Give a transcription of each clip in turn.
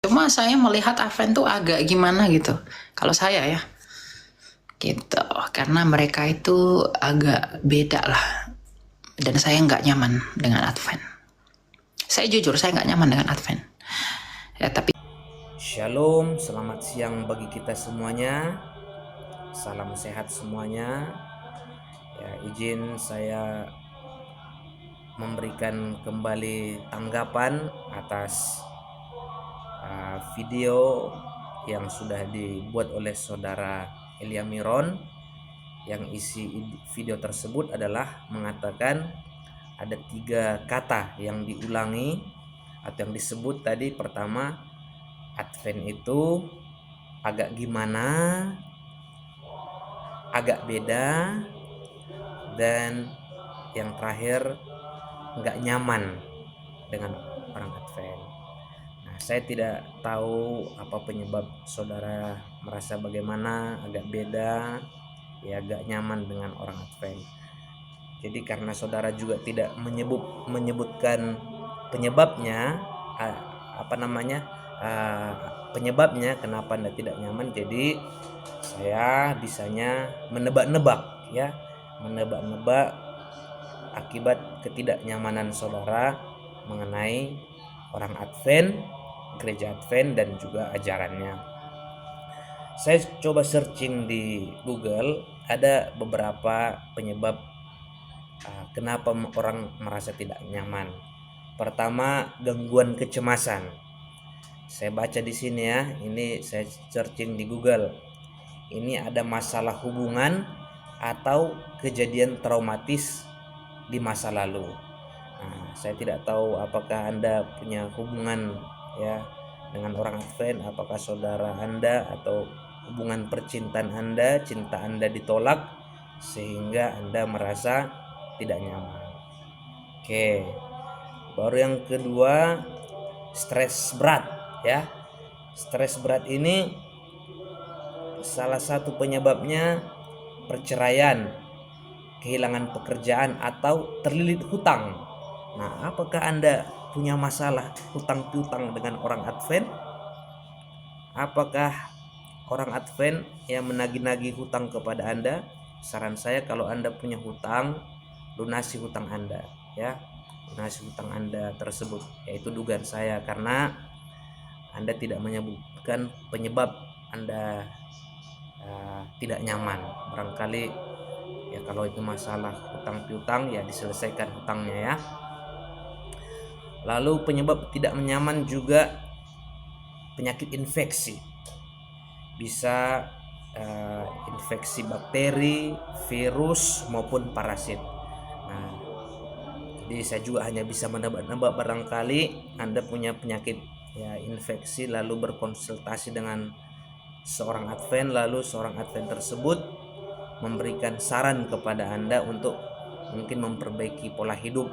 Cuma saya melihat Advent tuh agak gimana gitu. Kalau saya ya, gitu. Karena mereka itu agak beda lah. Dan saya nggak nyaman dengan Advent. Saya jujur, saya nggak nyaman dengan Advent. Ya, tapi Shalom, selamat siang bagi kita semuanya. Salam sehat semuanya. Ya, izin saya memberikan kembali tanggapan atas video yang sudah dibuat oleh saudara Elia Miron, yang isi video tersebut adalah mengatakan ada 3 kata yang diulangi atau yang disebut tadi. Pertama, Advent itu agak gimana, agak beda, dan yang terakhir nggak nyaman dengan orang Advent. Nah, saya tidak tahu apa penyebab saudara merasa bagaimana, agak beda, ya agak nyaman dengan orang Advent. Jadi karena saudara juga tidak menyebutkan penyebabnya, apa namanya, penyebabnya kenapa Anda tidak nyaman, jadi saya bisanya menebak-nebak ya, menebak-nebak akibat ketidaknyamanan saudara mengenai orang Advent, gereja Advent, dan juga ajarannya. Saya coba searching di Google, ada beberapa penyebab kenapa orang merasa tidak nyaman. Pertama, gangguan kecemasan. Saya baca di sini ya, ini saya searching di Google. Ini ada masalah hubungan atau kejadian traumatis di masa lalu. Nah, saya tidak tahu apakah Anda punya hubungan ya dengan orang Advent, apakah saudara Anda atau hubungan percintaan Anda, cinta Anda ditolak sehingga Anda merasa tidak nyaman. Oke. Baru yang kedua, stres berat ya. Stres berat ini salah satu penyebabnya perceraian, kehilangan pekerjaan, atau terlilit hutang. Nah, apakah Anda punya masalah hutang piutang dengan orang Advent? Apakah orang Advent yang menagih-nagih hutang kepada Anda? Saran saya, kalau Anda punya hutang, lunasi hutang Anda ya. Lunasi hutang Anda tersebut, yaitu dugaan saya, karena Anda tidak menyebutkan penyebab Anda tidak nyaman. Barangkali ya kalau itu masalah hutang piutang, ya diselesaikan hutangnya ya. Lalu penyebab tidak nyaman juga penyakit infeksi. Bisa infeksi bakteri, virus, maupun parasit. Nah, jadi saya juga hanya bisa menebak-nebak, barangkali Anda punya penyakit ya infeksi, lalu berkonsultasi dengan seorang Advent, lalu seorang Advent tersebut memberikan saran kepada Anda untuk mungkin memperbaiki pola hidup,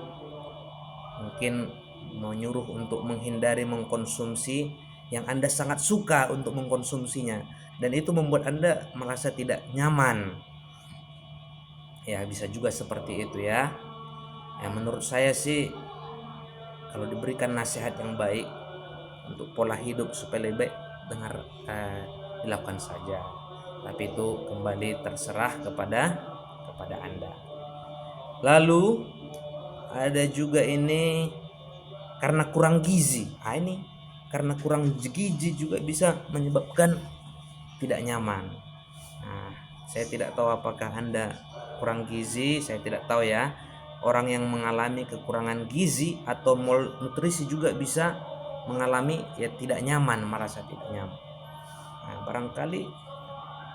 mungkin menyuruh untuk menghindari mengkonsumsi yang Anda sangat suka untuk mengkonsumsinya, dan itu membuat Anda merasa tidak nyaman. Ya, bisa juga seperti itu ya. Ya, menurut saya sih kalau diberikan nasihat yang baik untuk pola hidup supaya lebih baik, dilakukan saja. Tapi itu kembali terserah kepada Anda. Lalu ada juga ini karena kurang gizi. Ini karena kurang gizi juga bisa menyebabkan tidak nyaman. Nah, saya tidak tahu apakah Anda kurang gizi, saya tidak tahu ya. Orang yang mengalami kekurangan gizi atau malnutrisi juga bisa mengalami ya tidak nyaman, merasa tidak nyaman. Nah, barangkali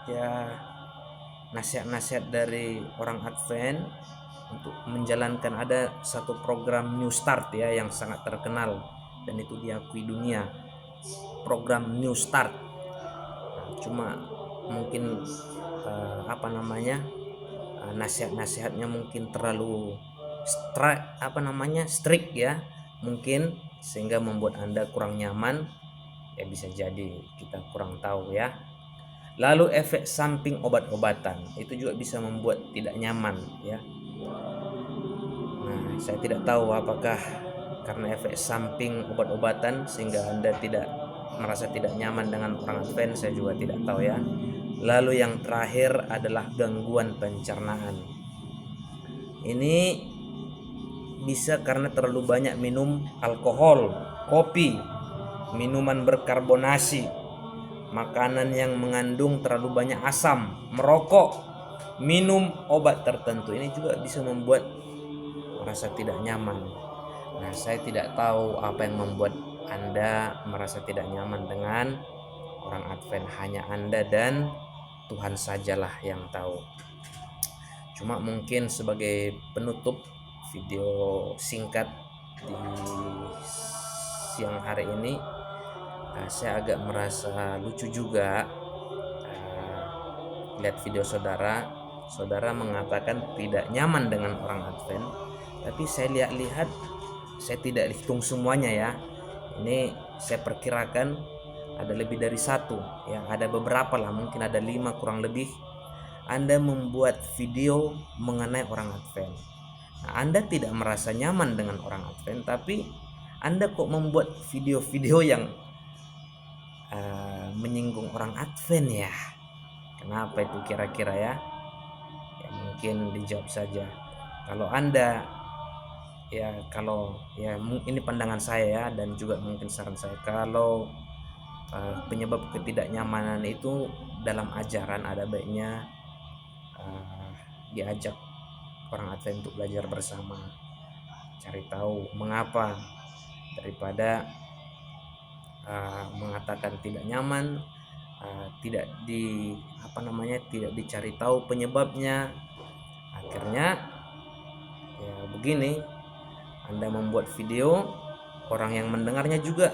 ya nasihat-nasihat dari orang Advent untuk menjalankan, ada satu program New Start ya yang sangat terkenal dan itu diakui dunia, program New Start. Nah, cuma mungkin nasihat-nasihatnya mungkin terlalu strict ya, mungkin sehingga membuat Anda kurang nyaman. Ya bisa jadi, kita kurang tahu ya. Lalu efek samping obat-obatan itu juga bisa membuat tidak nyaman ya. Nah, saya tidak tahu apakah karena efek samping obat-obatan sehingga Anda tidak merasa tidak nyaman dengan orang Advent, saya juga tidak tahu ya. Lalu yang terakhir adalah gangguan pencernaan. Ini bisa karena terlalu banyak minum alkohol, kopi, minuman berkarbonasi, makanan yang mengandung terlalu banyak asam, merokok, minum obat tertentu. Ini juga bisa membuat merasa tidak nyaman. Nah, saya tidak tahu apa yang membuat Anda merasa tidak nyaman dengan orang Advent. Hanya Anda dan Tuhan sajalah yang tahu. Cuma mungkin sebagai penutup video singkat di siang hari ini, saya agak merasa lucu juga lihat video saudara mengatakan tidak nyaman dengan orang Advent. Tapi saya lihat-lihat, saya tidak hitung semuanya ya. Ini saya perkirakan ada lebih dari satu ya, ada beberapa lah, mungkin ada 5 kurang lebih. Anda membuat video mengenai orang Advent. Nah, Anda tidak merasa nyaman dengan orang Advent, tapi Anda kok membuat video-video yang menyinggung orang Advent ya? Kenapa itu kira-kira ya? Ya mungkin dijawab saja. Kalau Anda ini pandangan saya ya, dan juga mungkin saran saya, kalau penyebab ketidaknyamanan itu dalam ajaran, ada baiknya diajak orang Advent untuk belajar bersama, cari tahu mengapa, daripada mengatakan tidak nyaman, tidak dicari tahu penyebabnya. Akhirnya ya begini, Anda membuat video, orang yang mendengarnya juga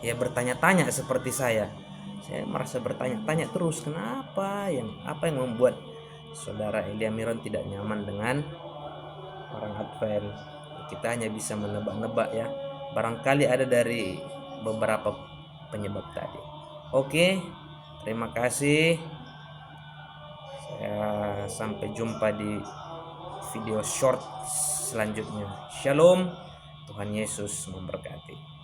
ya bertanya-tanya seperti saya merasa bertanya-tanya terus, apa yang membuat saudara Elia Miron tidak nyaman dengan orang Advent. Kita hanya bisa menebak-nebak ya, barangkali ada dari beberapa penyebab tadi. Oke, terima kasih. Sampai jumpa di video short selanjutnya. Shalom, Tuhan Yesus memberkati.